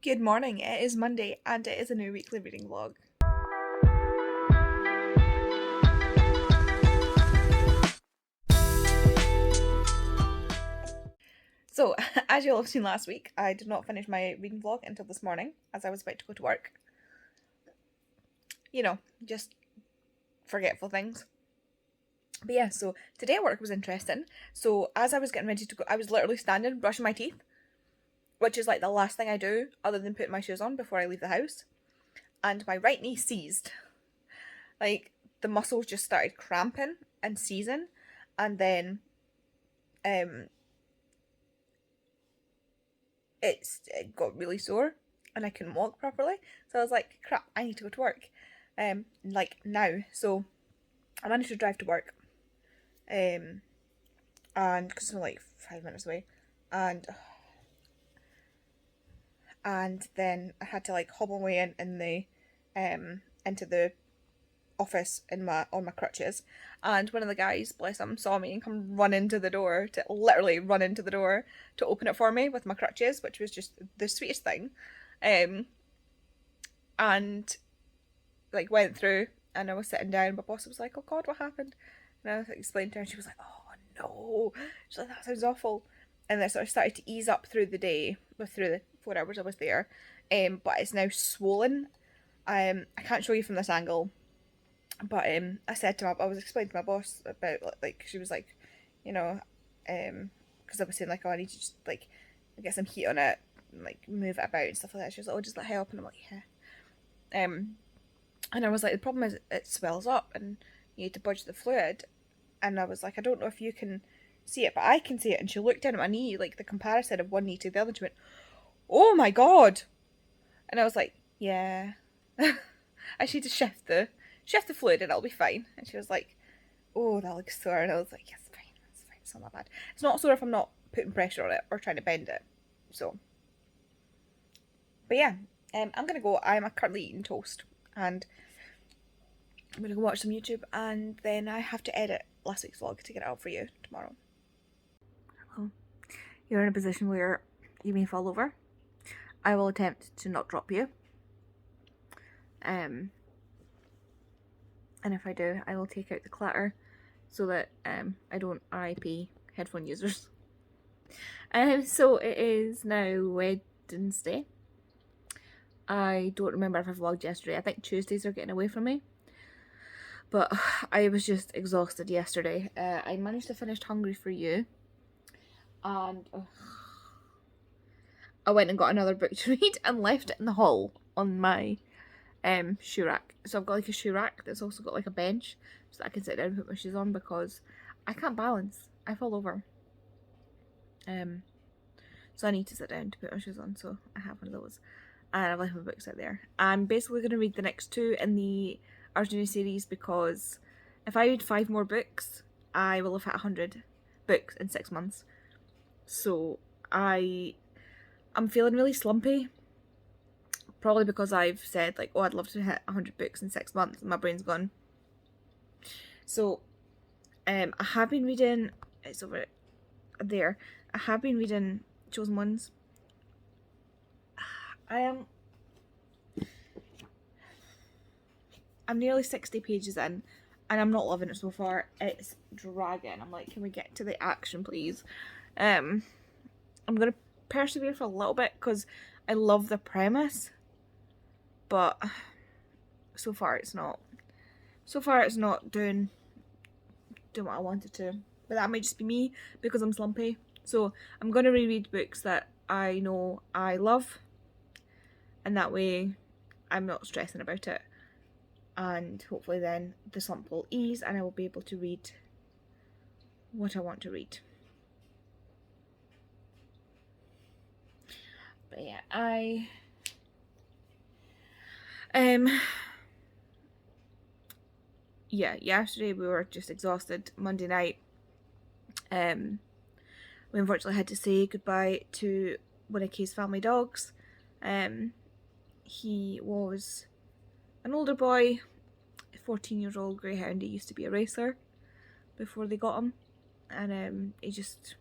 Good morning, it is Monday and it is a new weekly reading vlog. So, as you'll have seen last week, I did not finish my reading vlog until this morning as I was about to go to work. You know, just forgetful things. But yeah, so today at work was interesting. So as I was getting ready to go, I was literally standing brushing my teeth, which is like the last thing I do other than putting my shoes on before I leave the house. And my right knee seized. Like, the muscles just started cramping and seizing, and then it got really sore and I couldn't walk properly. So I was like, crap, I need to go to work. Like now. So I managed to drive to work. And because I'm like 5 minutes away. And then I had to like hobble my way in the into the office on my crutches, and one of the guys, bless him, saw me and come run into the door to literally run into the door to open it for me with my crutches, which was just the sweetest thing. And like went through, and I was sitting down. My boss was like, "Oh God, what happened?" And I explained to her, and she was like, "Oh no," she's like, "That sounds awful." And then sort of started to ease up through the day, through the 4 hours I was there. But it's now swollen. I can't show you from this angle, but I said to I was explaining to my boss about, like, she was like, you know, because I was saying like, oh, I need to just like get some heat on it, and, like move it about and stuff like that. She was like, oh, just let it help, and I'm like, yeah. And I was like, the problem is it swells up and you need to budge the fluid. And I was like, I don't know if you can see it, but I can see it. And she looked down at my knee, like the comparison of one knee to the other, and she went, oh my God. And I was like, yeah. I need to shift the fluid and it'll be fine. And she was like, oh, that looks sore. And I was like, yes, fine, that's fine, it's not that bad. It's not sore if I'm not putting pressure on it or trying to bend it. So, but yeah, I'm gonna go. I'm currently eating toast, and I'm gonna go watch some YouTube, and then I have to edit last week's vlog to get it out for you tomorrow. Hello. You're in a position where you may fall over. I will attempt to not drop you. And if I do, I will take out the clatter so that I don't RIP headphone users. So it is now Wednesday. I don't remember if I vlogged yesterday. I think Tuesdays are getting away from me. But I was just exhausted yesterday. I managed to finish Hungry for You. And I went and got another book to read and left it in the hall on my shoe rack. So I've got like a shoe rack that's also got like a bench so that I can sit down and put my shoes on, because I can't balance. I fall over. So I need to sit down to put my shoes on, so I have one of those. And I've left my books out there. I'm basically going to read the next 2 in the Arjuna series, because if I read 5 more books, I will have hit 100 books in 6 months. So I'm feeling really slumpy. Probably because I've said like, oh, I'd love to hit 100 books in 6 months, and my brain's gone. So I have been reading, it's over there, I have been reading Chosen Ones. I'm nearly 60 pages in, and I'm not loving it so far. It's dragging. I'm like, can we get to the action, please? I'm gonna persevere for a little bit because I love the premise, but so far it's not doing what I wanted to. But that might just be me because I'm slumpy. So I'm gonna reread books that I know I love, and that way I'm not stressing about it, and hopefully then the slump will ease and I will be able to read what I want to read. But yeah, yeah, yesterday we were just exhausted. Monday night, we unfortunately had to say goodbye to one of Kay's family dogs. He was an older boy, 14-year-old greyhound. He used to be a racer before they got him, and he just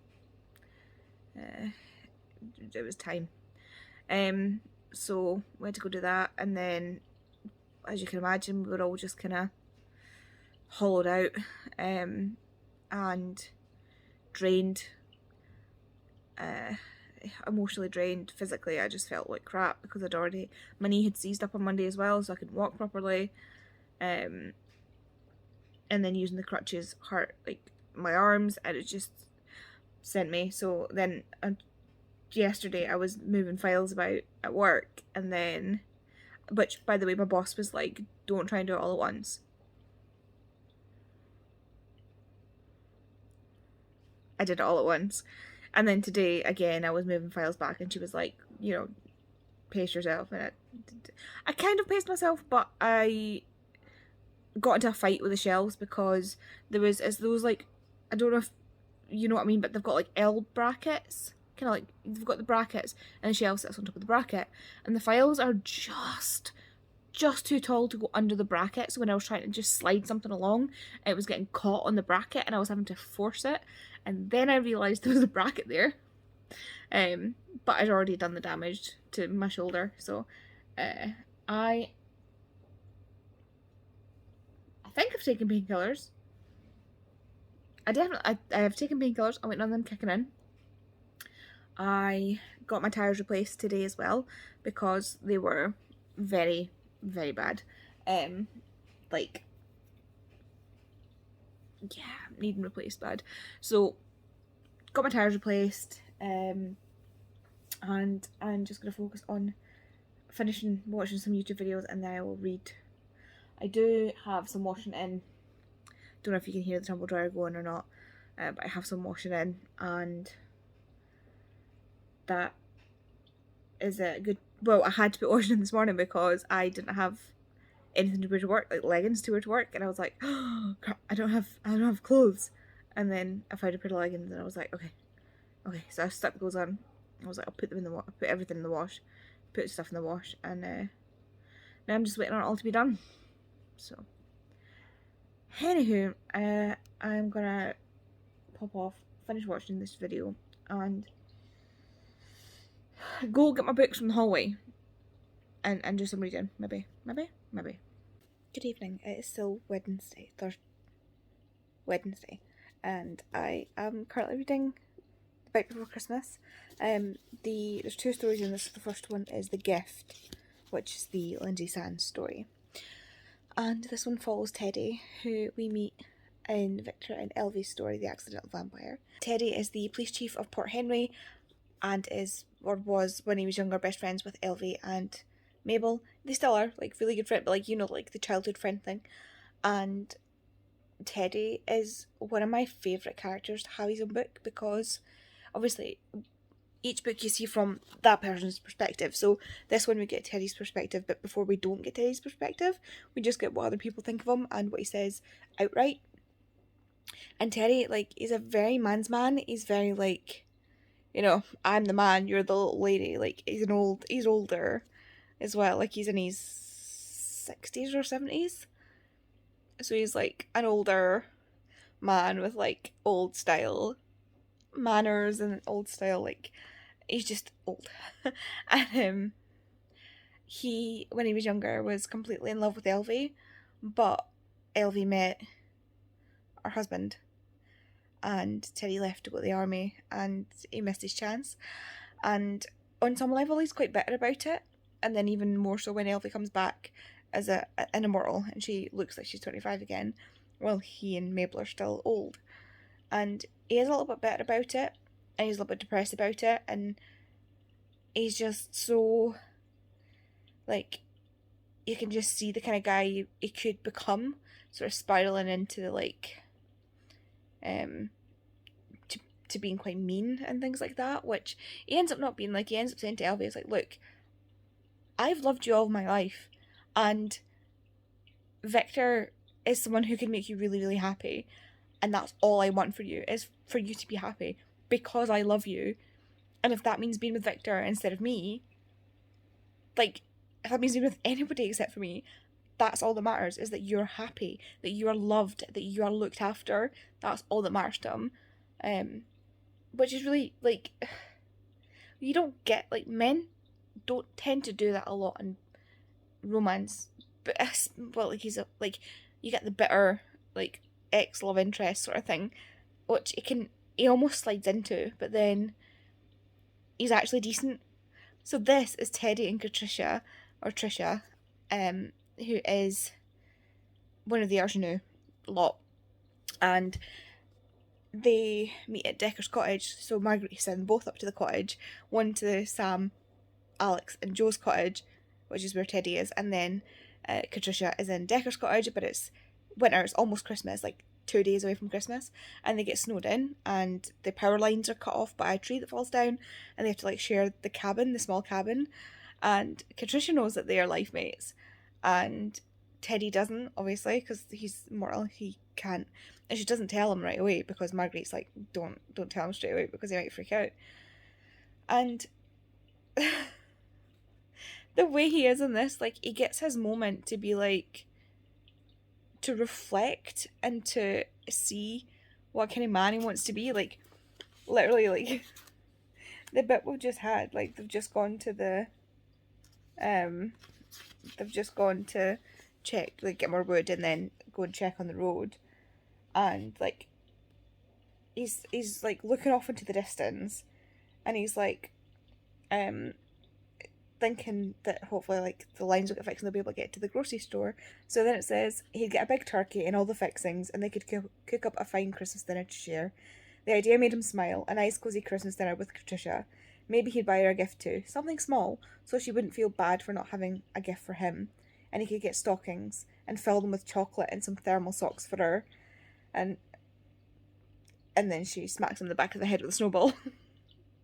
it was time. So we had to go do that, and then, as you can imagine, we were all just kind of hollowed out and drained, emotionally drained. Physically, I just felt like crap because my knee had seized up on Monday as well, so I couldn't walk properly. And then using the crutches hurt like my arms, and it just sent me. So then yesterday I was moving files about at work, and then, which by the way, my boss was like, don't try and do it all at once. I did it all at once. And then today again I was moving files back, and she was like, pace yourself. And I kind of paced myself, but I got into a fight with the shelves because it's those, like, I don't know if you know what I mean, but they've got like L brackets, kind of like they've got the brackets and the shelf sits on top of the bracket, and the files are just too tall to go under the bracket. So when I was trying to just slide something along, it was getting caught on the bracket and I was having to force it, and then I realised there was a bracket there, but I'd already done the damage to my shoulder. So I think I've taken painkillers. I have taken painkillers. I'm waiting on them kicking in. I got my tyres replaced today as well because they were very, very bad. Like, yeah, needing replaced bad. So got my tyres replaced, and I'm just gonna focus on finishing watching some YouTube videos, and then I will read. I do have some washing in. Don't know if you can hear the tumble dryer going or not, but I have some washing in, and that is a good. Well, I had to put washing in this morning because I didn't have anything to wear to work, like leggings to wear to work, and I was like, oh crap, I don't have clothes. And then I found a pair of leggings, and I was like, okay, so I stuck those on. I was like, I'll put them in the wash, put everything in the wash, put stuff in the wash, and now I'm just waiting on it all to be done. So, anywho, I'm gonna pop off, finish watching this video, and go get my books from the hallway and do some reading. Maybe. Good evening. It is still Wednesday, and I am currently reading The Bite Before Christmas. There's two stories in this. The first one is The Gift, which is the Lindsay Sands story. And this one follows Teddy, who we meet in Victor and Elvie's story, The Accidental Vampire. Teddy is the police chief of Port Henry, and was, when he was younger, best friends with Elvie and Mabel. They still are, like, really good friends, but, like, like the childhood friend thing. And Teddy is one of my favourite characters to have his own book, because obviously each book you see from that person's perspective. So this one we get Teddy's perspective, but before we don't get Teddy's perspective, we just get what other people think of him and what he says outright. And Teddy, like, he's a very man's man. He's very, like, I'm the man, you're the little lady. Like, he's older as well. Like, he's in his 60s or 70s. So he's, like, an older man with, like, old style manners and old style, like, he's just old. And he, when he was younger, was completely in love with Elvie, but Elvie met her husband, and Teddy left to go to the army, and he missed his chance. And on some level, he's quite bitter about it. And then even more so when Elvie comes back as an immortal, and she looks like she's 25 again, while he and Mabel are still old. And he is a little bit bitter about it, and he's a little bit depressed about it, and he's just so, like, you can just see the kind of guy he could become, sort of spiraling into, like, to being quite mean and things like that, which he ends up not being. Like, he ends up saying to Elvie, it's like, look, I've loved you all my life, and Victor is someone who can make you really, really happy, and that's all I want for you, is for you to be happy, because I love you. And if that means being with Victor instead of me, like, if that means being with anybody except for me, that's all that matters, is that you're happy, that you are loved, that you are looked after. That's all that matters to him. Which is really, like, you don't get, like, men don't tend to do that a lot in romance. But well, like he's a like you get the bitter like ex love interest sort of thing, which he almost slides into, but then he's actually decent. So this is Teddy and Patricia, or Trisha, who is one of the Arjunu lot, and they meet at Decker's cottage. So Margaret sends them both up to the cottage, one to Sam, Alex, and Joe's cottage, which is where Teddy is, and then Patricia is in Decker's cottage, but it's winter, it's almost Christmas, like 2 days away from Christmas, and they get snowed in, and the power lines are cut off by a tree that falls down, and they have to like share the cabin, the small cabin, and Patricia knows that they are life mates, and Teddy doesn't, obviously, because he's mortal, he can't, and she doesn't tell him right away, because Margaret's like, don't tell him straight away, because he might freak out, and the way he is in this, like, he gets his moment to be like, to reflect and to see what kind of man he wants to be. Like, literally, like, the bit we've just had, like, they've just gone to check, like, get more wood and then go and check on the road, and like he's like looking off into the distance, and he's like thinking that hopefully like the lines will get fixed and they'll be able to get to the grocery store. So then it says he'd get a big turkey and all the fixings, and they could cook up a fine Christmas dinner to share. The idea made him smile, a nice cosy Christmas dinner with Patricia. Maybe he'd buy her a gift too, something small, so she wouldn't feel bad for not having a gift for him. And he could get stockings and fill them with chocolate and some thermal socks for her. And then she smacks him in the back of the head with a snowball.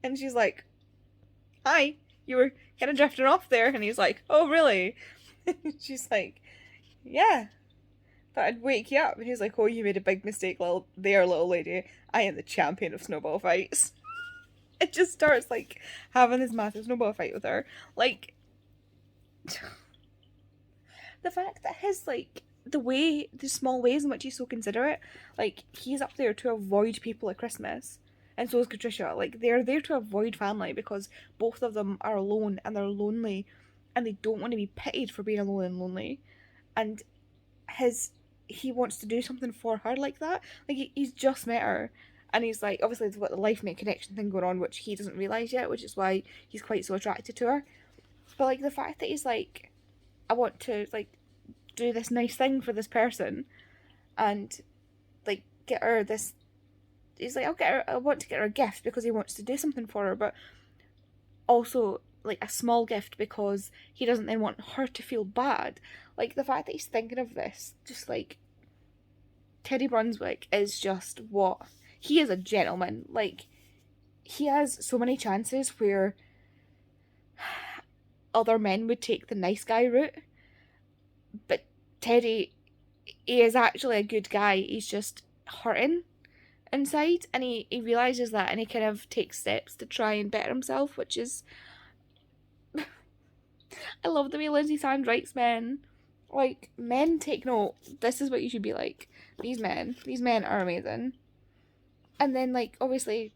And she's like, "Hi, you were kind of drifting off there." And he's like, "Oh, really?" She's like, "Yeah, thought I'd wake you up." And he's like, "Oh, you made a big mistake, little lady. I am the champion of snowball fights." It just starts like having this massive snowball fight with her. Like, the fact that his like the small ways in which he's so considerate, like he's up there to avoid people at Christmas, and so is Patricia. Like, they're there to avoid family because both of them are alone and they're lonely, and they don't want to be pitied for being alone and lonely. And he wants to do something for her like that. Like, he's just met her, and he's like, obviously there's got the life mate connection thing going on, which he doesn't realise yet, which is why he's quite so attracted to her. But like the fact that he's like, I want to like do this nice thing for this person, and like get her this. He's like, I want to get her a gift because he wants to do something for her, but also like a small gift because he doesn't then want her to feel bad. Like, the fact that he's thinking of this, just like Teddy Brunswick is just what he is, a gentleman. Like, he has so many chances where other men would take the nice guy route, but Teddy, he is actually a good guy. He's just hurting inside, and he realises that, and he kind of takes steps to try and better himself, which is I love the way Lindsay Sand writes men. Like, men, take note, this is what you should be like. These men are amazing. And then like obviously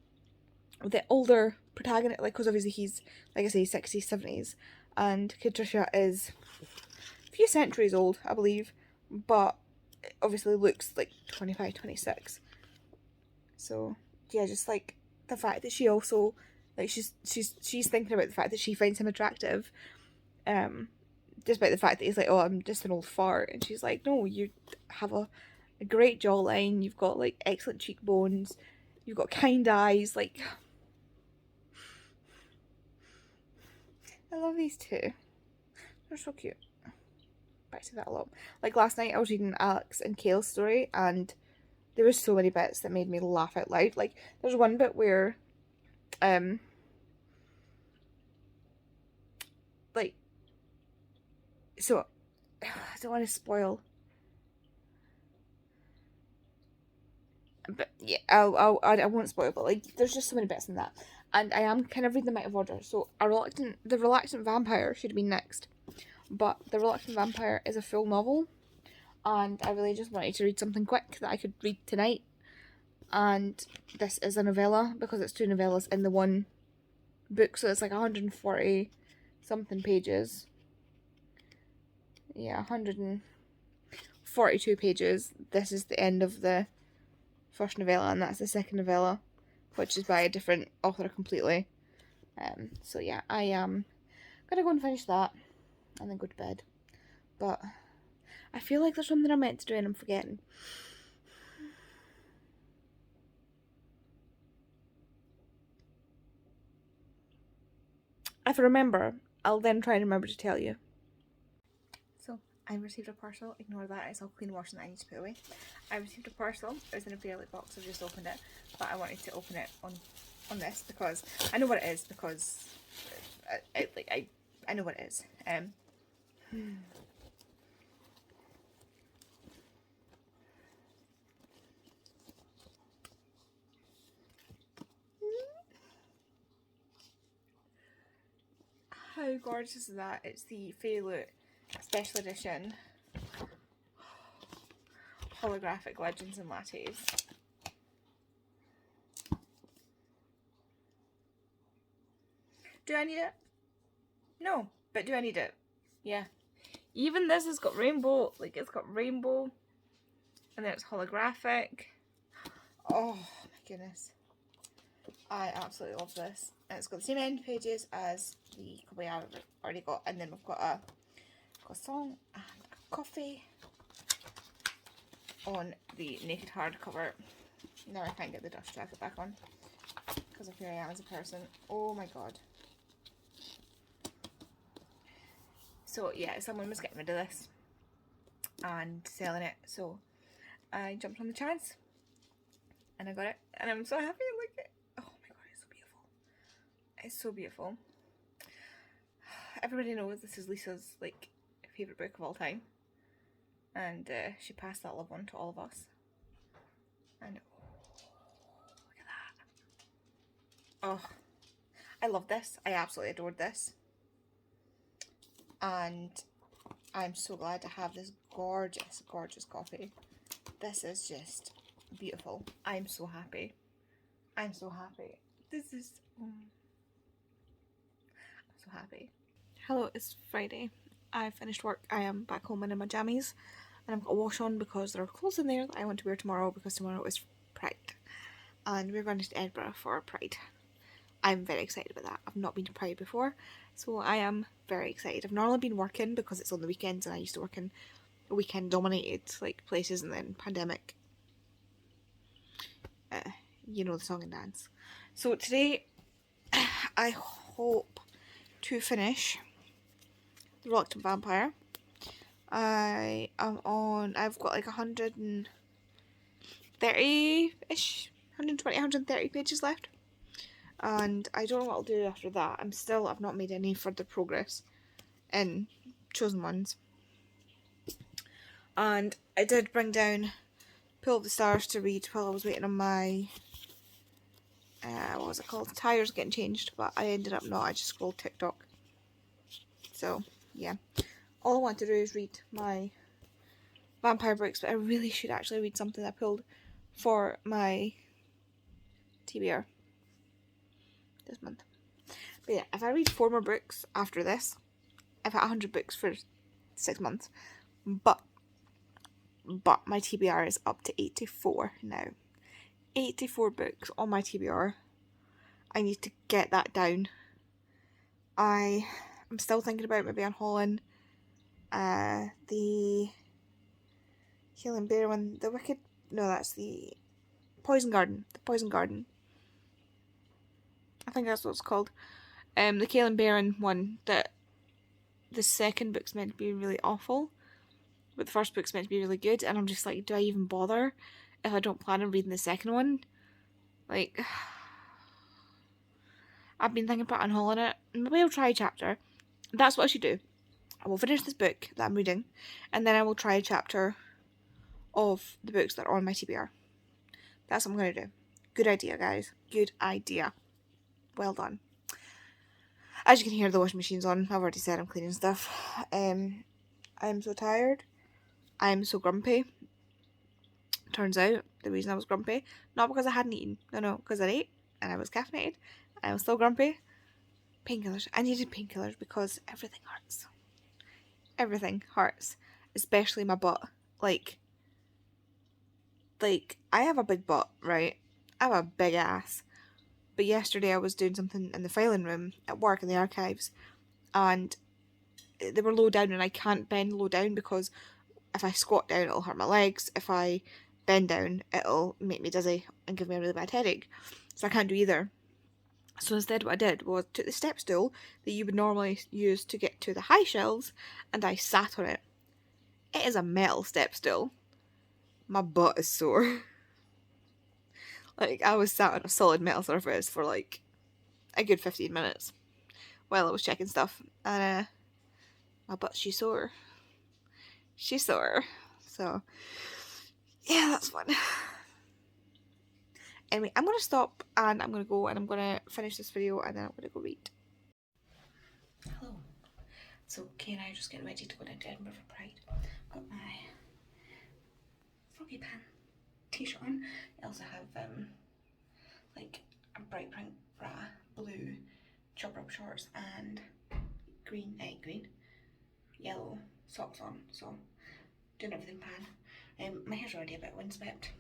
the older protagonist, like, because obviously he's, like I say, 60s, 70s, and Patricia is a few centuries old, I believe, but obviously looks like 25, 26. So yeah, just like the fact that she also like she's thinking about the fact that she finds him attractive, despite the fact that he's like, "Oh, I'm just an old fart," and she's like, "No, you have a great jawline, you've got like excellent cheekbones, you've got kind eyes." Like, I love these two. They're so cute. I say that a lot. Like, last night I was reading Alex and Kale's story, and there were so many bits that made me laugh out loud. Like, there's one bit where like, so I don't want to spoil, but yeah, I won't spoil. But like, there's just so many bits in that, and I am kind of reading them out of order. So the Reluctant Vampire should have been next, but The Reluctant Vampire is a full novel, and I really just wanted to read something quick that I could read tonight. And this is a novella because it's two novellas in the one book, so it's like 140 something pages. Yeah, 142 pages. This is the end of the first novella, and that's the second novella, which is by a different author completely. So yeah, I am gonna go and finish that and then go to bed. But I feel like there's something I'm meant to do and I'm forgetting. If I remember, I'll then try and remember to tell you. So, I received a parcel. Ignore that, it's all clean washing that I need to put away. I received a parcel. It was in a fairly box. I've just opened it. But I wanted to open it on this because I know what it is, because I know what it is. How gorgeous is that? It's the Fairy Loot Special Edition Holographic Legends and Lattes. Do I need it? No, but do I need it? Yeah. Even this has got rainbow, like it's got rainbow, and then it's holographic. Oh my goodness. I absolutely love this. And it's got the same end pages as the copy I've already got, and then we've got a croissant and a coffee on the naked hardcover. Now I can't get the dust jacket back on because of who I am as a person. Oh my god. So yeah, someone was getting rid of this and selling it, so I jumped on the chance and I got it, and I'm so happy I like it. Oh my god, it's so beautiful. It's so beautiful. Everybody knows this is Lisa's like favourite book of all time, and she passed that love on to all of us. And look at that. Oh, I love this. I absolutely adored this. And I'm so glad to have this gorgeous, gorgeous copy. This is just beautiful. I'm so happy. I'm so happy. This is... I'm so happy. Hello, it's Friday. I finished work. I am back home in my jammies. And I've got a wash on because there are clothes in there that I want to wear tomorrow, because tomorrow is Pride. And we're going to Edinburgh for Pride. I'm very excited about that. I've not been to Pride before, so I am very excited. I've normally been working because it's on the weekends, and I used to work in weekend dominated like places, and then pandemic, you know, the song and dance. So today I hope to finish The Reluctant Vampire. I've got like 130-ish, 120, 130 pages left. And I don't know what I'll do after that. I've not made any further progress in Chosen Ones. And I did bring down Pull of the Stars to read while I was waiting on my, what was it called? Tires getting changed, but I ended up not. I just scrolled TikTok. So, yeah. All I want to do is read my vampire books, but I really should actually read something I pulled for my TBR this month. But yeah, if I read 4 more books after this, I've got 100 books for 6 months. But my TBR is up to 84 now. 84 books on my TBR. I need to get that down. I'm still thinking about maybe unhauling the Healing Bear one. The Wicked... No, that's the Poison Garden. The Poison Garden. I think that's what it's called. The Kaelin Barron one, that the second book's meant to be really awful, but the first book's meant to be really good, and I'm just like, do I even bother if I don't plan on reading the second one? Like, I've been thinking about unhauling it. Maybe I'll try a chapter. That's what I should do. I will finish this book that I'm reading, and then I will try a chapter of the books that are on my TBR. That's what I'm going to do. Good idea, guys. Good idea. Well done. As you can hear, the washing machine's on. I've already said I'm cleaning stuff. I'm so tired. I'm so grumpy. Turns out, the reason I was grumpy, not because I hadn't eaten. No, because I ate, and I was caffeinated, and I was still grumpy. Painkillers. I needed painkillers because everything hurts. Everything hurts. Especially my butt. Like, I have a big butt, right? I have a big ass. But yesterday I was doing something in the filing room at work in the archives, and they were low down, and I can't bend low down because if I squat down it'll hurt my legs. If I bend down it'll make me dizzy and give me a really bad headache. So I can't do either. So instead what I did was took the step stool that you would normally use to get to the high shelves and I sat on it. It is a metal step stool. My butt is sore. Like, I was sat on a solid metal surface for like a good 15 minutes while I was checking stuff, and my butt, she's sore. She's sore. So, yeah, that's fun. Anyway, I'm going to stop and I'm going to go and I'm going to finish this video and then I'm going to go read. Hello. So, Kay and I are just getting ready to go down to Edinburgh for Pride. I've got my froggy pan t-shirt on. I also have like a bright print bra, blue chopper up shorts and green, yellow socks on. So doing everything pan. My hair's already a bit windswept.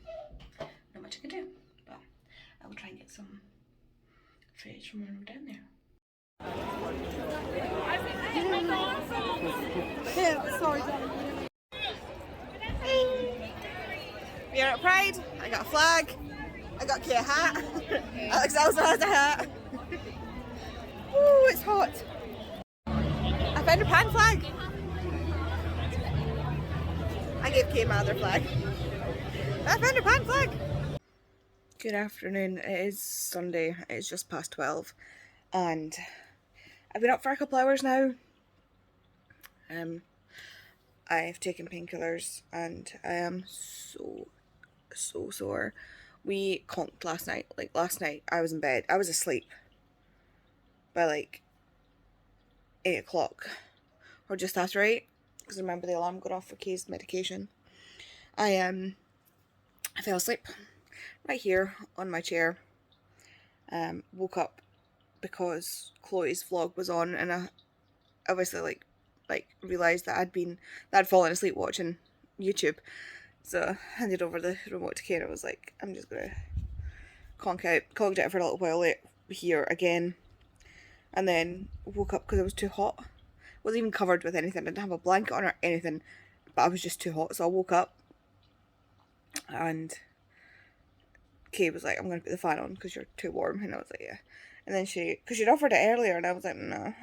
Not much I can do, but I will try and get some footage from when we're down there. Yeah, sorry. We are at Pride. I got a flag. I got Kay a hat. Alex also has a hat. Woo, it's hot. I found a pan flag. I gave Kay my other flag. I found a pan flag. Good afternoon. It is Sunday. It's just past 12 and I've been up for a couple hours now. I've taken painkillers and I am so sore. We conked last night. Like, last night I was in bed. I was asleep by like 8 o'clock or just after 8 because I remember the alarm got off for Kay's medication. I fell asleep right here on my chair. Woke up because Chloe's vlog was on and I obviously like realised that I'd fallen asleep watching YouTube. So I handed over the remote to Kay and I was like, I'm just gonna conked out for a little while here again. And then woke up because it was too hot. Wasn't even covered with anything. I didn't have a blanket on or anything. But I was just too hot. So I woke up and Kay was like, I'm going to put the fan on because you're too warm. And I was like, yeah. And then because she'd offered it earlier and I was like, no,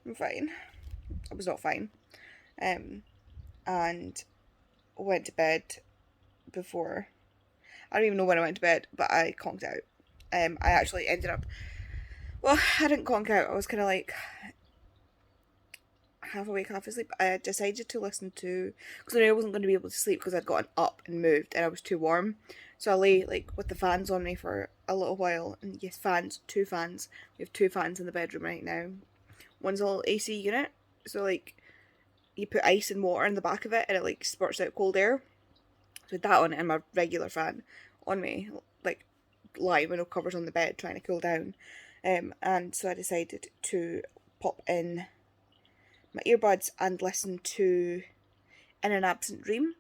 I'm fine. I was not fine. And went to bed before. I don't even know when I went to bed, but I conked out. I actually ended up, well, I didn't conk out. I was kind of like half awake, half asleep. I decided to listen to, because I knew I wasn't going to be able to sleep because I'd gotten up and moved and I was too warm. So I lay like with the fans on me for a little while. And yes, fans, 2 fans. We have 2 fans in the bedroom right now. One's a little AC unit, so like you put ice and water in the back of it and it like spurts out cold air. So with that on it and my regular fan on me, like lying with no covers on the bed trying to cool down. And so I decided to pop in my earbuds and listen to In an Absent Dream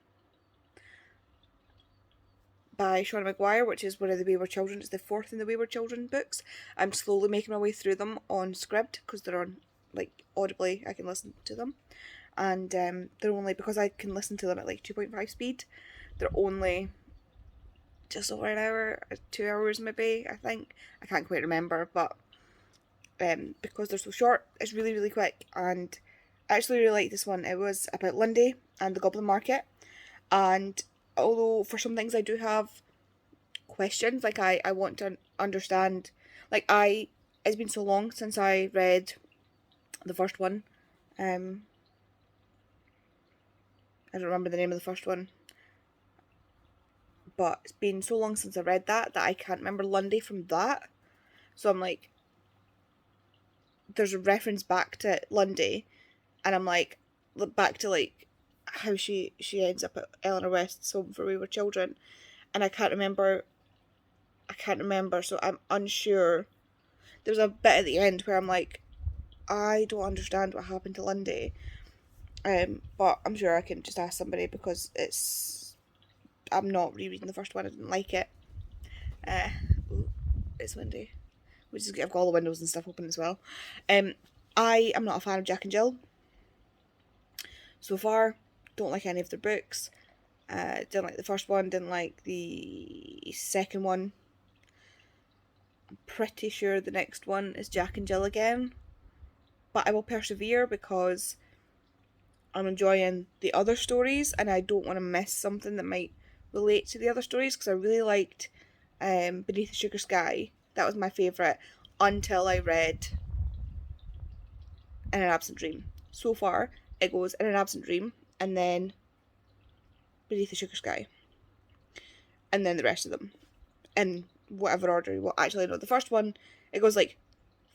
by Shauna Maguire, which is one of the Wayward Children. It's the 4th in the Wayward Children books. I'm slowly making my way through them on Scribd because they're on, like, audibly I can listen to them. And they're only, because I can listen to them at like 2.5 speed, they're only just over an hour, 2 hours maybe, I think. I can't quite remember, but because they're so short, it's really, really quick. And I actually really like this one. It was about Lundy and the Goblin Market. And although for some things I do have questions, like I want to understand, like it's been so long since I read the first one. I don't remember the name of the first one. But it's been so long since I read that I can't remember Lundy from that. So I'm like, there's a reference back to Lundy, and I'm like, back to like how she ends up at Eleanor West's home for wayward children, and I can't remember, so I'm unsure. there's a bit at the end where I'm like, I don't understand what happened to Lundy. But I'm sure I can just ask somebody, because I'm not rereading the first one. I didn't like it. Ooh, it's windy. I've got all the windows and stuff open as well. I am not a fan of Jack and Jill. So far, don't like any of their books. Didn't like the first one, didn't like the second one. I'm pretty sure the next one is Jack and Jill again. But I will persevere because I'm enjoying the other stories and I don't want to miss something that might relate to the other stories, because I really liked Beneath the Sugar Sky. That was my favourite until I read In an Absent Dream. So far, it goes In an Absent Dream, and then Beneath the Sugar Sky, and then the rest of them in whatever order. Well, actually, no, the first one, it goes like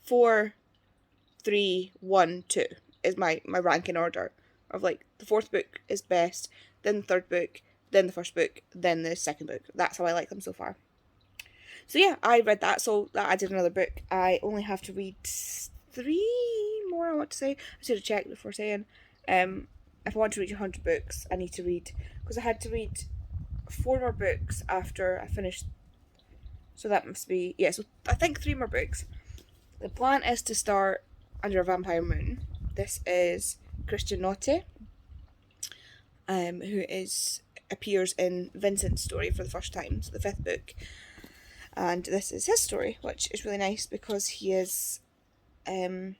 4, 3, 1, 2 is my ranking order of like the fourth book is best, then the third book, then the first book, then the second book. That's how I like them so far. So yeah, I read that, so that added another book. I only have to read 3 more, I want to say. I should have checked before saying. If I want to reach 100 books, I need to read, because I had to read 4 more books after I finished. So that must be, yeah, so I think 3 more books. The plan is to start Under a Vampire Moon. This is Christian Lottie, who appears in Vincent's story for the first time, so the 5th book. And this is his story, which is really nice because he's a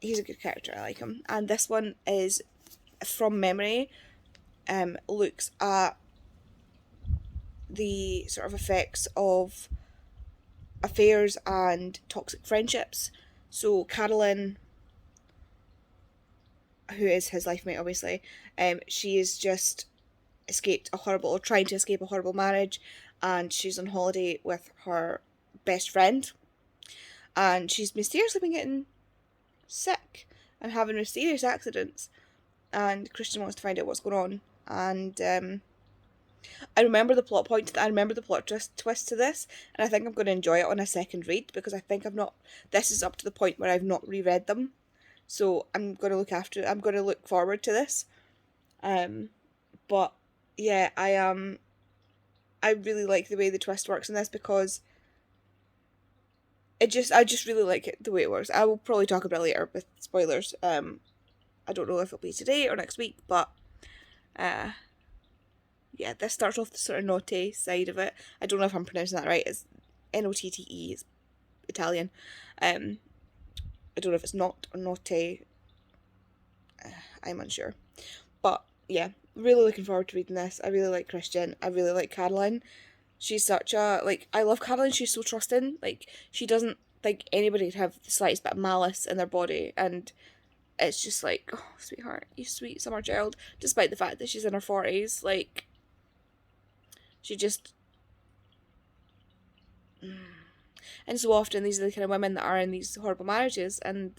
good character. I like him. And this one is, from memory, looks at the sort of effects of affairs and toxic friendships. So Katherine, who is his life mate, obviously, she is just trying to escape a horrible marriage, and she's on holiday with her best friend, and she's mysteriously been getting sick and having mysterious accidents, and Christian wants to find out what's going on. And I remember the plot twist to this, and I think I'm going to enjoy it on a second read, because I think this is up to the point where I've not reread them, so I'm going to look forward to this. But yeah, I really like the way the twist works in this, because I just really like it, the way it works. I will probably talk about it later with spoilers. I don't know if it'll be today or next week, but yeah, this starts off the sort of Notte side of it. I don't know if I'm pronouncing that right. It's Notte, it's Italian. I don't know if it's not or Notte. I'm unsure. But yeah, really looking forward to reading this. I really like Christian. I really like Katherine. She's such a, I love Katherine. She's so trusting. She doesn't think anybody would have the slightest bit of malice in their body, and it's just like, oh, sweetheart, you sweet summer child, despite the fact that she's in her 40s, she just, and so often these are the kind of women that are in these horrible marriages, and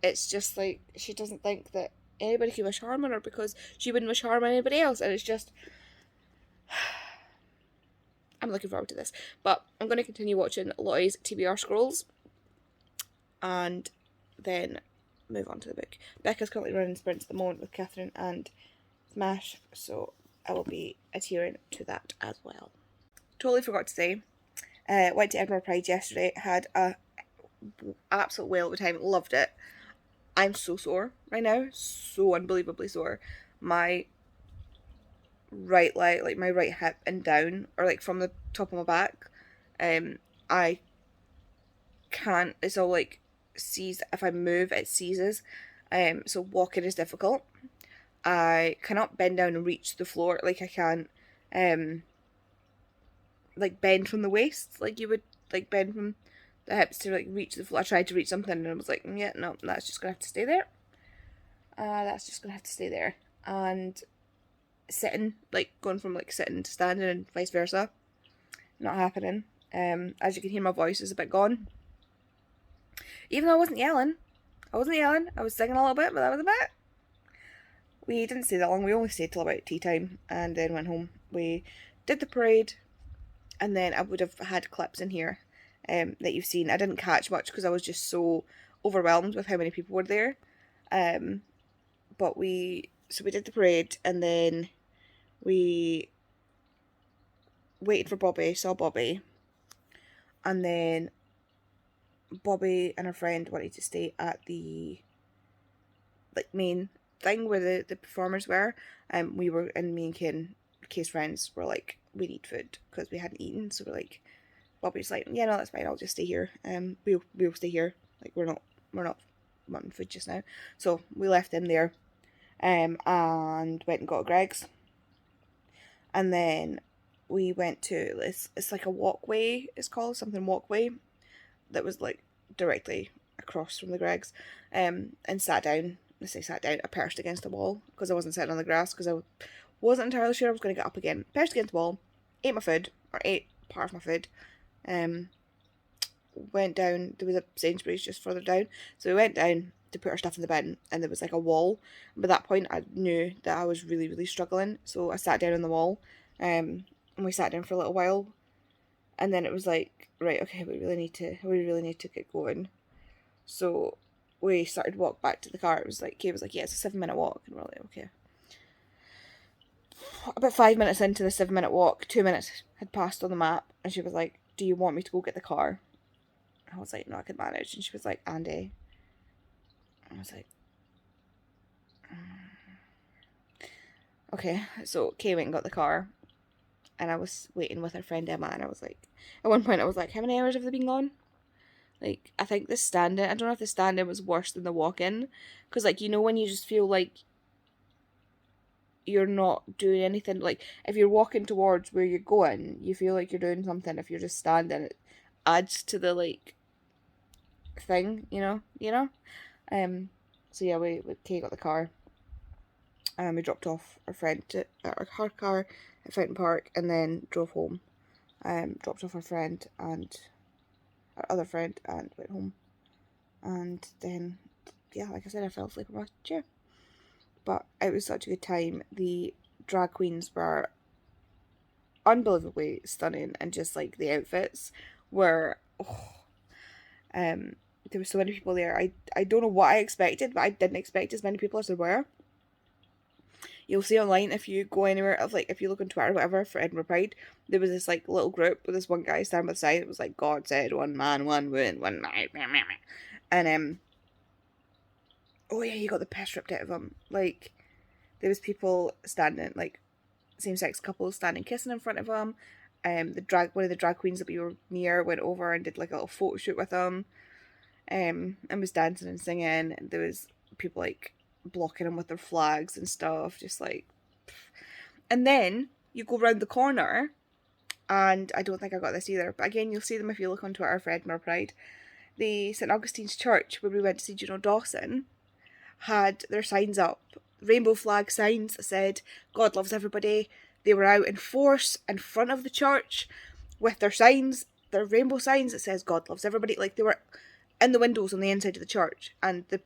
it's just like, she doesn't think that anybody can wish harm on her, because she wouldn't wish harm on anybody else, and it's just, I'm looking forward to this. But I'm going to continue watching Lottie's TBR scrolls, and then move on to the book. Becca's currently running sprints at the moment with Katherine and Smash, so I will be adhering to that as well. Totally forgot to say, went to Edinburgh Pride yesterday, had a absolute whale of a time, loved it. I'm so sore right now, so unbelievably sore. My right leg, my right hip and down, or from the top of my back, I can't, it's all seized. If I move, it seizes, so walking is difficult. I cannot bend down and reach the floor like I can, bend from the waist, you would, bend from the hips to reach the floor. I tried to reach something and I was like, yeah, no, that's just gonna have to stay there. And sitting, going from sitting to standing and vice versa, not happening. As you can hear, my voice is a bit gone. Even though I wasn't yelling. I was singing a little bit, but that was about it. We didn't stay that long. We only stayed till about tea time and then went home. We did the parade, and then I would have had clips in here that you've seen. I didn't catch much because I was just so overwhelmed with how many people were there. But we did the parade, and then we waited for Bobby, saw Bobby, and then Bobby and her friend wanted to stay at the main thing where the performers were. We were, and me and Kay's friends were like, we need food because we hadn't eaten, so we're like, Bobby's like, yeah, no, that's fine, I'll just stay here. We'll stay here. Like, we're not wanting food just now. So we left them there, and went and got Greg's, and then we went to it's like a walkway. It's called something walkway that was like directly across from the Greg's, and sat down. I say sat down. I perched against the wall because I wasn't sitting on the grass because I wasn't entirely sure I was going to get up again. Perched against the wall, ate my food, or ate part of my food. Went down. There was a Sainsbury's just further down, so we went down to put our stuff in the bin, and there was like a wall. By that point, I knew that I was really, really struggling, so I sat down on the wall, and we sat down for a little while, and then it was like, right, okay, we really need to get going. So we started to walk back to the car. It was like, Kay was like, yeah, it's a 7-minute walk, and we're like, okay. About 5 minutes into the 7-minute walk, 2 minutes had passed on the map, and she was like, do you want me to go get the car? I was like, no, I could manage. And she was like, Andy. I was like, okay. So Kay went and got the car, and I was waiting with her friend Emma, and I was like, at one point I was like, how many hours have they been gone? Like, I think the stand-in, I don't know if the stand-in was worse than the walk-in, because, like, you know when you just feel like you're not doing anything, like, if you're walking towards where you're going, you feel like you're doing something. If you're just standing, it adds to the, like, thing, you know? So yeah, Kay got the car, and we dropped off our friend at her car at Fountain Park, and then drove home. Dropped off our friend and our other friend, and went home. And then, yeah, like I said, I fell asleep on my chair. But it was such a good time. The drag queens were unbelievably stunning, and just like the outfits were, there were so many people there. I don't know what I expected, but I didn't expect as many people as there were. You'll see online, if you go anywhere, if you look on Twitter or whatever for Edinburgh Pride, there was this like little group with this one guy standing by the side. It was like, God said, one man, one woman, one man. And oh yeah, you got the piss ripped out of him. Like, there was people standing, like, same-sex couples standing kissing in front of him. One of the drag queens that we were near went over and did like a little photo shoot with him, and was dancing and singing. And there was people like blocking him with their flags and stuff, just like. And then you go round the corner, and I don't think I got this either, but again, you'll see them if you look on Twitter for Edinburgh Pride. The St Augustine's Church, where we went to see Juno Dawson, had their signs up, rainbow flag signs that said God loves everybody. They were out in force in front of the church with their signs, their rainbow signs that says God loves everybody. Like, they were in the windows on the inside of the church, and the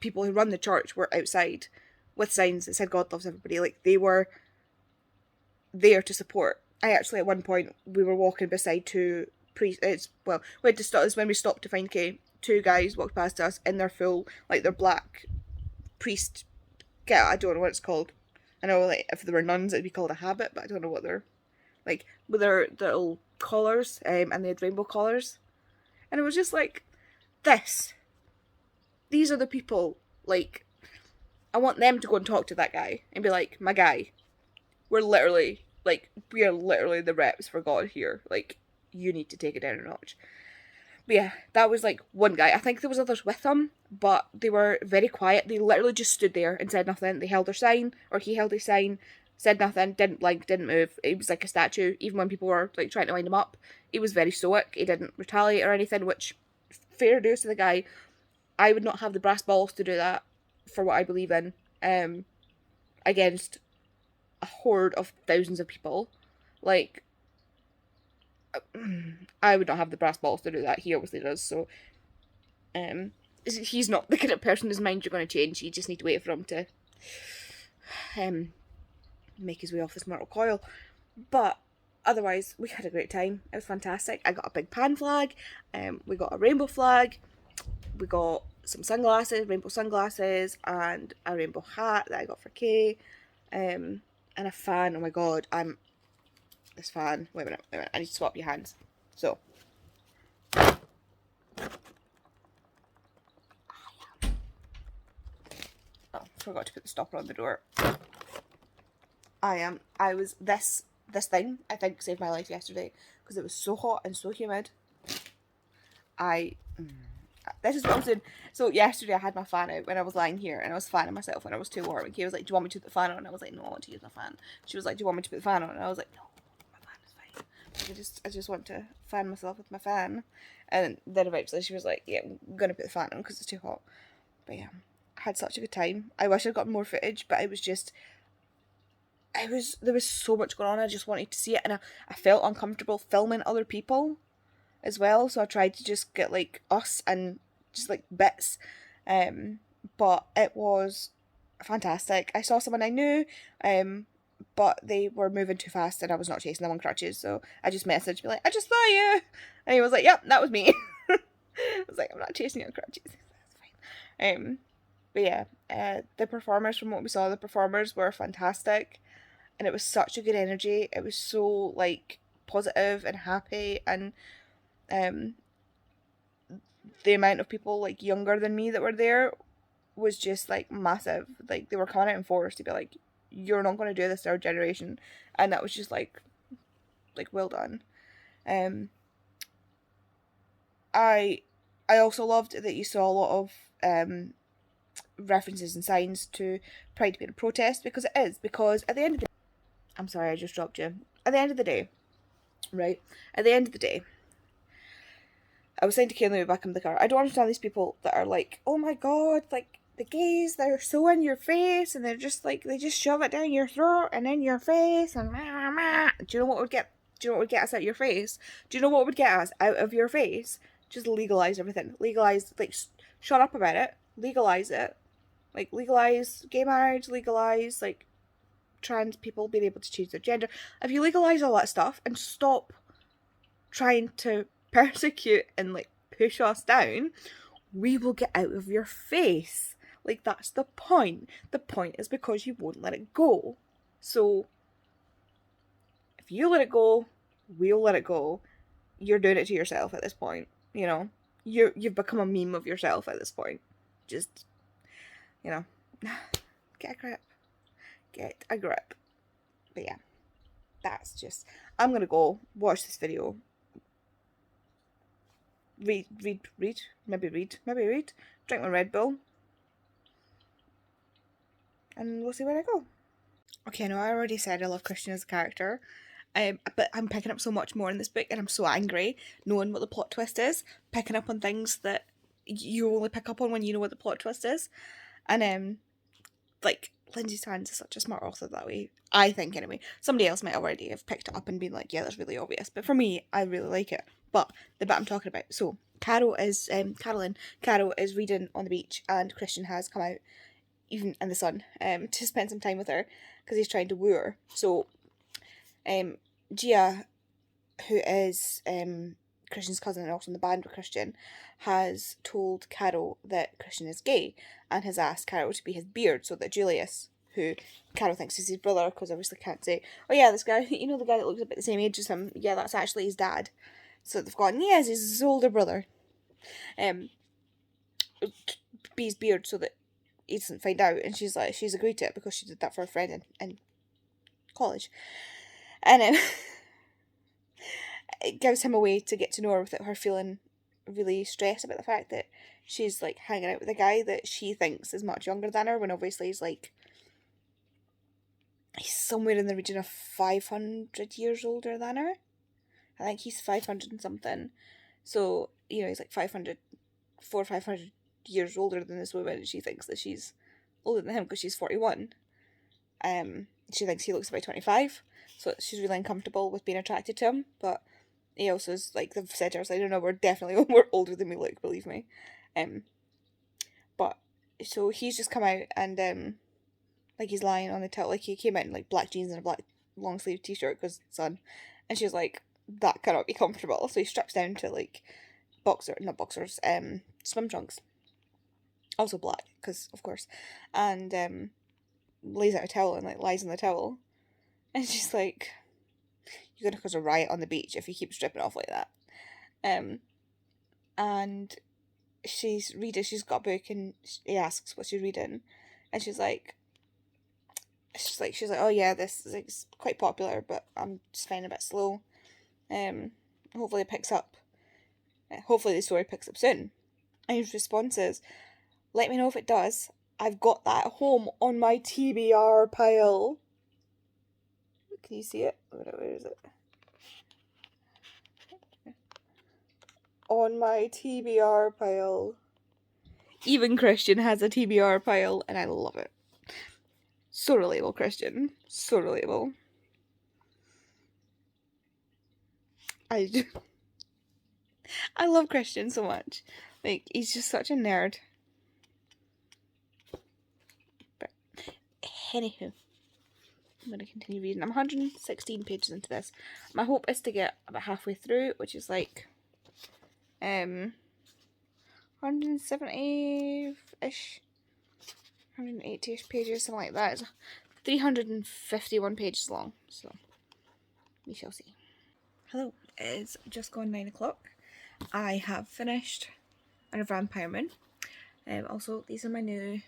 people who run the church were outside with signs that said God loves everybody. Like, they were there to support. I actually, at one point, we were walking beside two priests. We had to stop. This when we stopped to find Kay. Two guys walked past us in their full, like, their black priest get. I don't know what it's called. I know, like, if they were nuns, it'd be called a habit, but I don't know what they're like, with their little collars, and they had rainbow collars, and it was just like, these are the people. Like, I want them to go and talk to that guy and be like, my guy, we are literally the reps for God here. Like, you need to take it down a notch. But yeah, that was like one guy. I think there was others with him, but they were very quiet. They literally just stood there and said nothing. They held their sign, or he held his sign, said nothing, didn't blink, didn't move. It was like a statue. Even when people were like trying to wind him up, he was very stoic. He didn't retaliate or anything, which, fair dues to the guy. I would not have the brass balls to do that for what I believe in, against a horde of thousands of people. Like, I would not have the brass balls to do that. He obviously does. So, he's not the kind of person whose mind you're going to change. You just need to wait for him to make his way off this mortal coil. But otherwise, we had a great time. It was fantastic. I got a big pan flag. We got a rainbow flag. We got some sunglasses, rainbow sunglasses, and a rainbow hat that I got for Kay. And a fan. Oh my god, this fan. Wait a minute. I need to swap your hands. So. Oh, forgot to put the stopper on the door. This thing, I think, saved my life yesterday because it was so hot and so humid. This is what I was doing. So yesterday I had my fan out when I was lying here and I was fanning myself when I was too warm. And Kay was like, do you want me to put the fan on? And I was like, no, I want to use my fan. She was like, do you want me to put the fan on? And I was like, no, my fan is fine. Like, I just want to fan myself with my fan. And then eventually she was like, yeah, I'm going to put the fan on because it's too hot. But yeah, I had such a good time. I wish I'd got more footage, but there was so much going on. I just wanted to see it, and I felt uncomfortable filming other people as well, so I tried to just get like us and just like bits, but it was fantastic. I saw someone I knew, but they were moving too fast and I was not chasing them on crutches, so I just messaged me like, I just saw you, and he was like, yep, that was me. I was like, I'm not chasing you on crutches. That's fine. But yeah, the performers, from what we saw, the performers were fantastic, and it was such a good energy. It was so like positive and happy, and the amount of people like younger than me that were there was just like massive. Like, they were coming out in force to be like, you're not going to do this to our generation, and that was just like well done. I also loved that you saw a lot of references and signs to Pride being a protest, because it is. Because at the end of the day, I'm sorry, I just dropped you. At the end of the day, right? At the end of the day, I was saying to Kaylee back in the car, I don't understand these people that are like, oh my god, like, the gays, they're so in your face, and they're just like, they just shove it down your throat and in your face, and meh, meh. Do you know what would get us out of your face? Do you know what would get us out of your face? Just legalize everything. Legalize, like, shut up about it. Legalize it. Like, legalize gay marriage, legalize, like, trans people being able to choose their gender. If you legalize all that stuff and stop trying to persecute and, like, push us down, we will get out of your face. Like, that's the point. The point is because you won't let it go. So, if you let it go, we'll let it go. You're doing it to yourself at this point, you know? You've become a meme of yourself at this point. Just, you know, get a grip. Get a grip. But yeah, that's just, I'm gonna go watch this video. Read. Maybe read. Drink my Red Bull. And we'll see where I go. Okay, no, I already said I love Christian as a character. But I'm picking up so much more in this book, and I'm so angry knowing what the plot twist is. Picking up on things that you only pick up on when you know what the plot twist is. And like, Lindsay Sands is such a smart author that way, I think, anyway. Somebody else might already have picked it up and been like, yeah, that's really obvious. But for me, I really like it. But the bit I'm talking about, so Carol is reading on the beach, and Christian has come out, even in the sun, to spend some time with her, because he's trying to woo her. So Gia, who is Christian's cousin and also in the band with Christian, has told Carol that Christian is gay, and has asked Carol to be his beard, so that Julius, who Carol thinks is his brother, because obviously can't say, oh yeah, this guy, you know, the guy that looks about the same age as him, yeah, that's actually his dad. So they've gone, yes, he's his older brother. Be his beard so that he doesn't find out, and she's agreed to it because she did that for a friend in college. And it gives him a way to get to know her without her feeling really stressed about the fact that she's like hanging out with a guy that she thinks is much younger than her, when obviously he's somewhere in the region of 500 years older than her. I think he's 500 and something. So, you know, he's like 500 years older than this woman, and she thinks that she's older than him because she's 41. She thinks he looks about 25, so she's really uncomfortable with being attracted to him, but he also is, like, they've said to her, like, no, we're older than we look, believe me. But, so he's just come out, and, like, he's lying on the towel, like, he came out in, like, black jeans and a black long sleeve t-shirt, because sun, And she's like, that cannot be comfortable. So he strips down to like swim trunks. Also black, because of course. And lays out a towel and like lies on the towel. And she's like, you're gonna cause a riot on the beach if you keep stripping off like that. And she's got a book, and he asks what she's reading, and she's like, oh yeah, this is like, quite popular, but I'm just finding it a bit slow. Hopefully it picks up. Hopefully the story picks up soon. And his response is, let me know if it does. I've got that at home on my TBR pile. Can you see it? Where is it? On my TBR pile. Even Christian has a TBR pile, and I love it. So relatable, Christian. So relatable. I love Christian so much. Like, he's just such a nerd. But, anywho, I'm going to continue reading. I'm 116 pages into this. My hope is to get about halfway through, which is like, 170-ish, 180-ish pages, something like that. It's 351 pages long, so we shall see. Hello, it's just gone 9 o'clock. I have finished Under Vampire Moon. Also, these are my new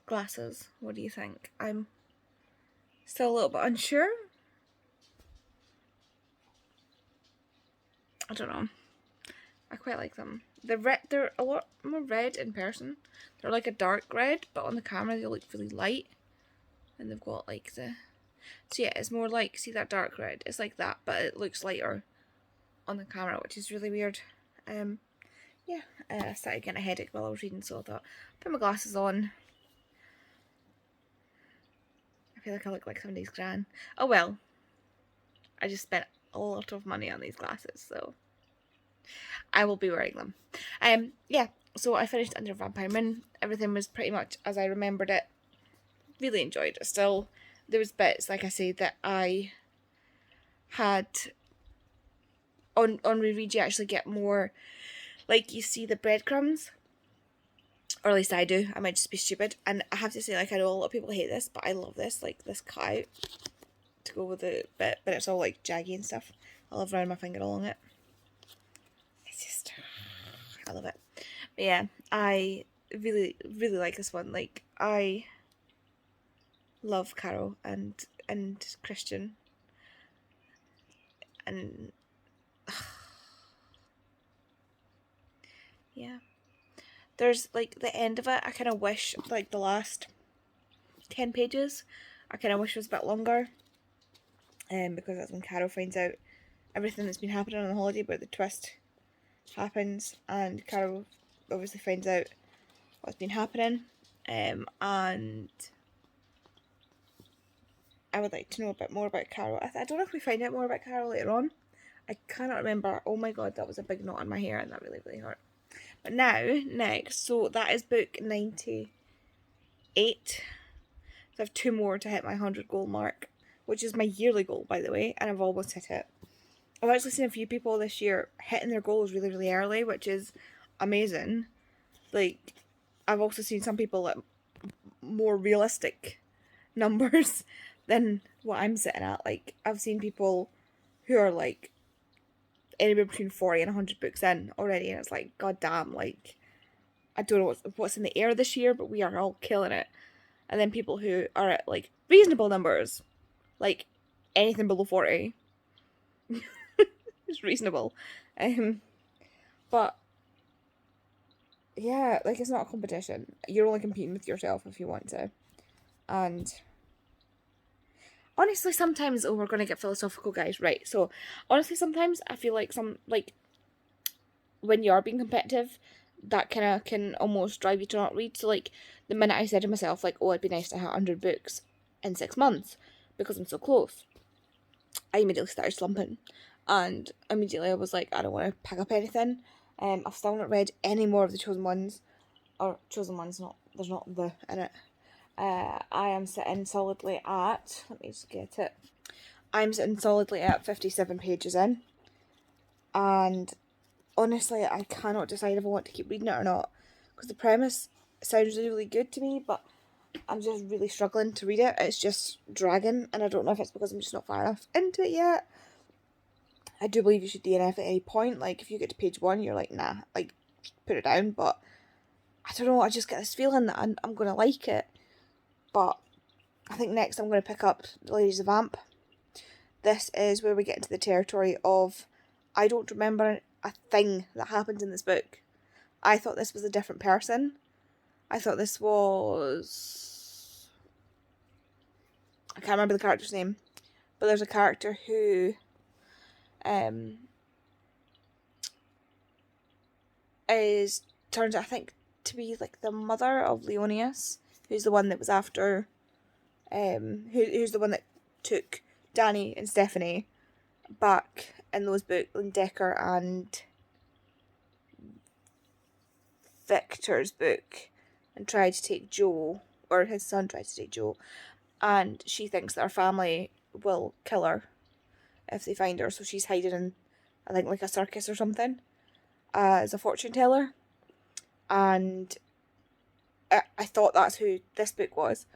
glasses. What do you think? I'm still a little bit unsure. I don't know. I quite like them. They're a lot more red in person. They're like a dark red, but on the camera they look really light. And they've got like the... So yeah, it's more like, see that dark red? It's like that, but it looks lighter on the camera, which is really weird. Yeah, I started getting a headache while I was reading, so I thought, put my glasses on. I feel like I look like somebody's gran. Oh well. I just spent a lot of money on these glasses, so I will be wearing them. Yeah, so I finished Under Vampire Moon. Everything was pretty much as I remembered it. Really enjoyed it. Still, there was bits, like I say, that I had... On reread, you actually get more... Like, you see the breadcrumbs, or at least I do. I might just be stupid. And I have to say, like, I know a lot of people hate this, but I love this. Like, this cutout to go with the bit, but it's all, like, jaggy and stuff. I love running my finger along it. It's just... I love it. But yeah, I really, really like this one. Like, I love Carol and Christian. And... yeah. There's, like, the end of it, I kind of wish, like, the last 10 pages, I kind of wish was a bit longer. Because that's when Carol finds out everything that's been happening on the holiday, but the twist happens, and Carol obviously finds out what's been happening. And I would like to know a bit more about Carol. I don't know if we find out more about Carol later on. I cannot remember. Oh my god, that was a big knot in my hair, and that really, really hurt. But now, next, so that is book 98. So I have 2 more to hit my 100 goal mark, which is my yearly goal, by the way, and I've almost hit it. I've actually seen a few people this year hitting their goals really, really early, which is amazing. Like, I've also seen some people at more realistic numbers than what I'm sitting at. Like, I've seen people who are, like, anywhere between 40 and 100 books in already, and it's like, god damn, like, I don't know what's in the air this year, but we are all killing it. And then people who are at, like, reasonable numbers, like, anything below 40 is reasonable. But yeah, like, it's not a competition. You're only competing with yourself if you want to. And honestly, sometimes, we're going to get philosophical, guys, right? So, honestly, sometimes I feel like when you are being competitive, that kind of can almost drive you to not read. So, like, the minute I said to myself, like, oh, it'd be nice to have 100 books in 6 months because I'm so close, I immediately started slumping. And immediately I was like, I don't want to pick up anything. I've still not read any more of the Chosen Ones. Or Chosen Ones, there's not the in it. I am sitting solidly at, let me just get it. I'm sitting solidly at 57 pages in, and honestly, I cannot decide if I want to keep reading it or not, because the premise sounds really, really good to me, but I'm just really struggling to read it. It's just dragging, and I don't know if it's because I'm just not far enough into it yet. I do believe you should DNF at any point. Like, if you get to page 1, you're like, nah, like, put it down. But I don't know, I just get this feeling that I'm going to like it. But I think next I'm going to pick up The Ladies of Vamp. This is where we get into the territory of, I don't remember a thing that happens in this book. I thought this was a different person. I thought this was... I can't remember the character's name. But there's a character who... turns out, I think, to be like the mother of Leonius, who's the one that was after, who's the one that took Danny and Stephanie back in those books, in Decker and Victor's book, and tried to take Joe, or his son tried to take Joe, and she thinks that her family will kill her if they find her, so she's hiding in, I think, like a circus or something, as a fortune teller. And I thought that's who this book was,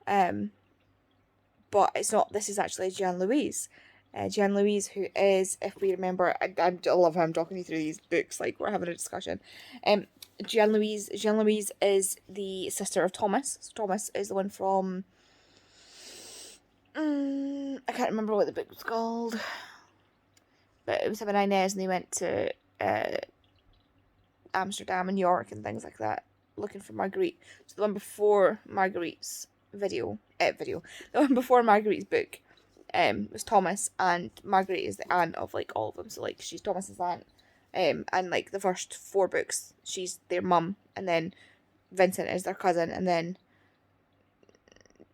but it's not. This is actually Jean Louise. Jean Louise, who is, if we remember, I love how I'm talking you through these books like we're having a discussion. Jean Louise is the sister of Thomas. So Thomas is the one from, I can't remember what the book was called, but it was him and Inez, and they went to Amsterdam and York and things like that, looking for Marguerite. So the one before Marguerite's the one before Marguerite's book was Thomas, and Marguerite is the aunt of like all of them, so like she's Thomas's aunt, and like the first 4 books she's their mum, and then Vincent is their cousin, and then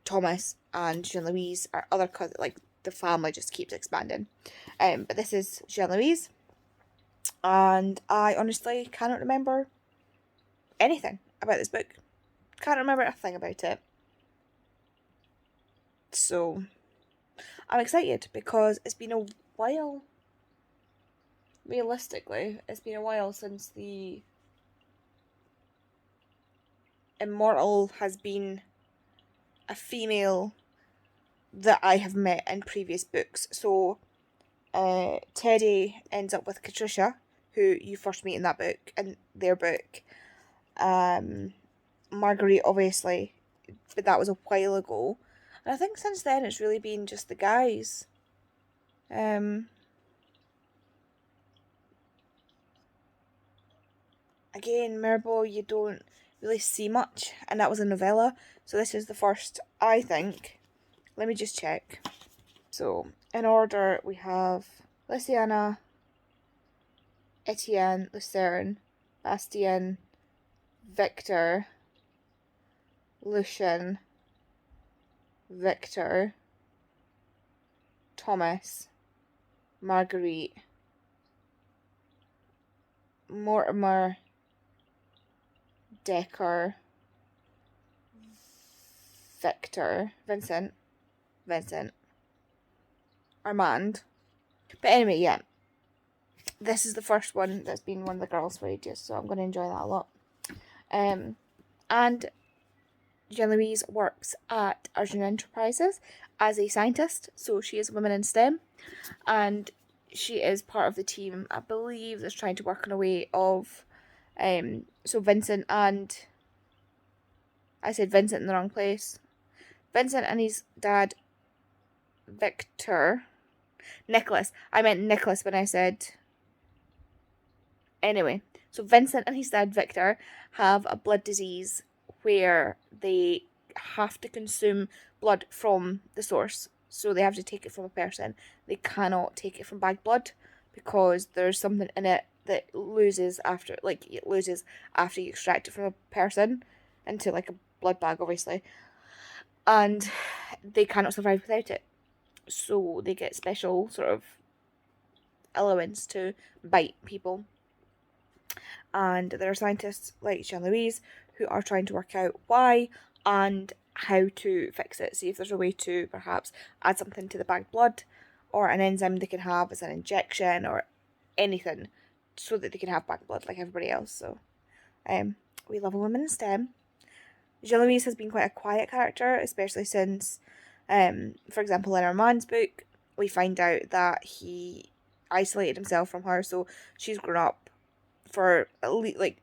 Thomas and Jean Louise are other cousins. Like the family just keeps expanding, but this is Jean Louise. And I honestly cannot remember anything about this book. Can't remember a thing about it. So, I'm excited because it's been a while. Realistically, it's been a while since the Immortal has been a female that I have met in previous books. So, Teddy ends up with Patricia, who you first meet in that book, in their book. Marguerite, obviously, but that was a while ago. And I think since then it's really been just the guys. Again, Mirbeau, you don't really see much, and that was a novella. So this is the first, I think. Let me just check. So, in order, we have Luciana, Etienne, Lucerne, Bastien, Victor, Lucian, Victor, Thomas, Marguerite, Mortimer, Decker, Victor, Vincent, Armand. But anyway, yeah. This is the first one that's been one of the girls for ages, so I'm going to enjoy that a lot. And Jean Louise works at Arjun Enterprises as a scientist, so she is a woman in STEM, and she is part of the team, I believe, that's trying to work on a way of, so Vincent and, I said Vincent in the wrong place, Vincent and his dad, Nicholas, I meant Nicholas when I said, anyway, so Vincent and his dad, Victor, have a blood disease where they have to consume blood from the source. So they have to take it from a person. They cannot take it from bagged blood because there's something in it that loses after you extract it from a person into like a blood bag, obviously. And they cannot survive without it. So they get special sort of elements to bite people. And there are scientists like Jean Louise who are trying to work out why and how to fix it. See if there's a way to perhaps add something to the bagged blood or an enzyme they can have as an injection or anything so that they can have back blood like everybody else. So we love a woman in STEM. Jean-Louis has been quite a quiet character, especially since, for example, in our man's book, we find out that he isolated himself from her, so she's grown up for at least, like,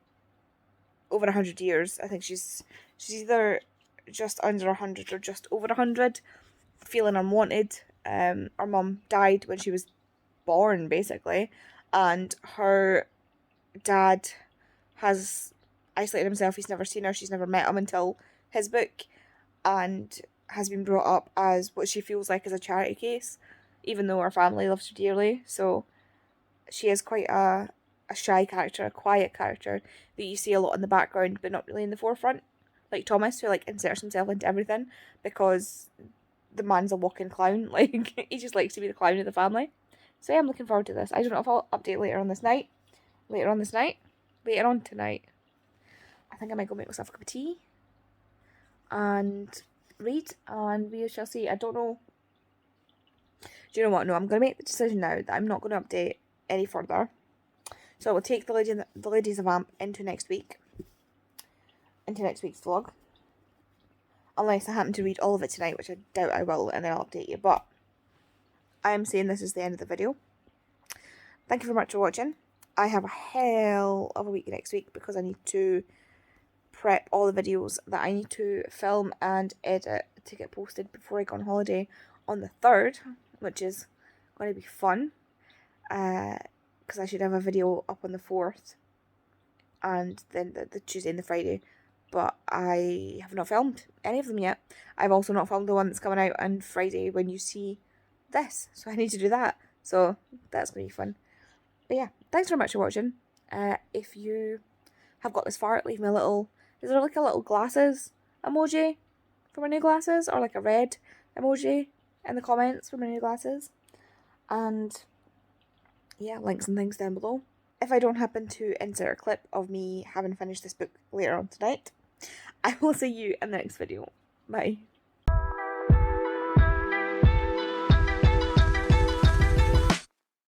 over 100 years. I think she's either just under 100 or just over 100, feeling unwanted. Our mum died when she was born, basically, and her dad has isolated himself. He's never seen her. She's never met him until his book, and has been brought up as what she feels like is a charity case, even though her family loves her dearly. So she is quite a shy character, a quiet character that you see a lot in the background but not really in the forefront. Like Thomas, who like inserts himself into everything because the man's a walking clown. Like, he just likes to be the clown of the family. So yeah, I'm looking forward to this. I don't know if I'll update later on tonight. I think I might go make myself a cup of tea and read, and we shall see. I don't know. Do you know what? No, I'm going to make the decision now that I'm not going to update any further. So I will take the Ladies of Amp into next week. Into next week's vlog. Unless I happen to read all of it tonight, which I doubt I will, and then I'll update you. But I am saying this is the end of the video. Thank you very much for watching. I have a hell of a week next week because I need to prep all the videos that I need to film and edit to get posted before I go on holiday on the 3rd, which is going to be fun. Because I should have a video up on the 4th and then the Tuesday and the Friday. But I have not filmed any of them yet. I've also not filmed the one that's coming out on Friday when you see this. So I need to do that. So that's going to be fun. But yeah, thanks very much for watching. If you have got this far, leave me a little... Is there like a little glasses emoji for my new glasses? Or like a red emoji in the comments for my new glasses? And yeah, links and things down below. If I don't happen to insert a clip of me having finished this book later on tonight, I will see you in the next video. Bye.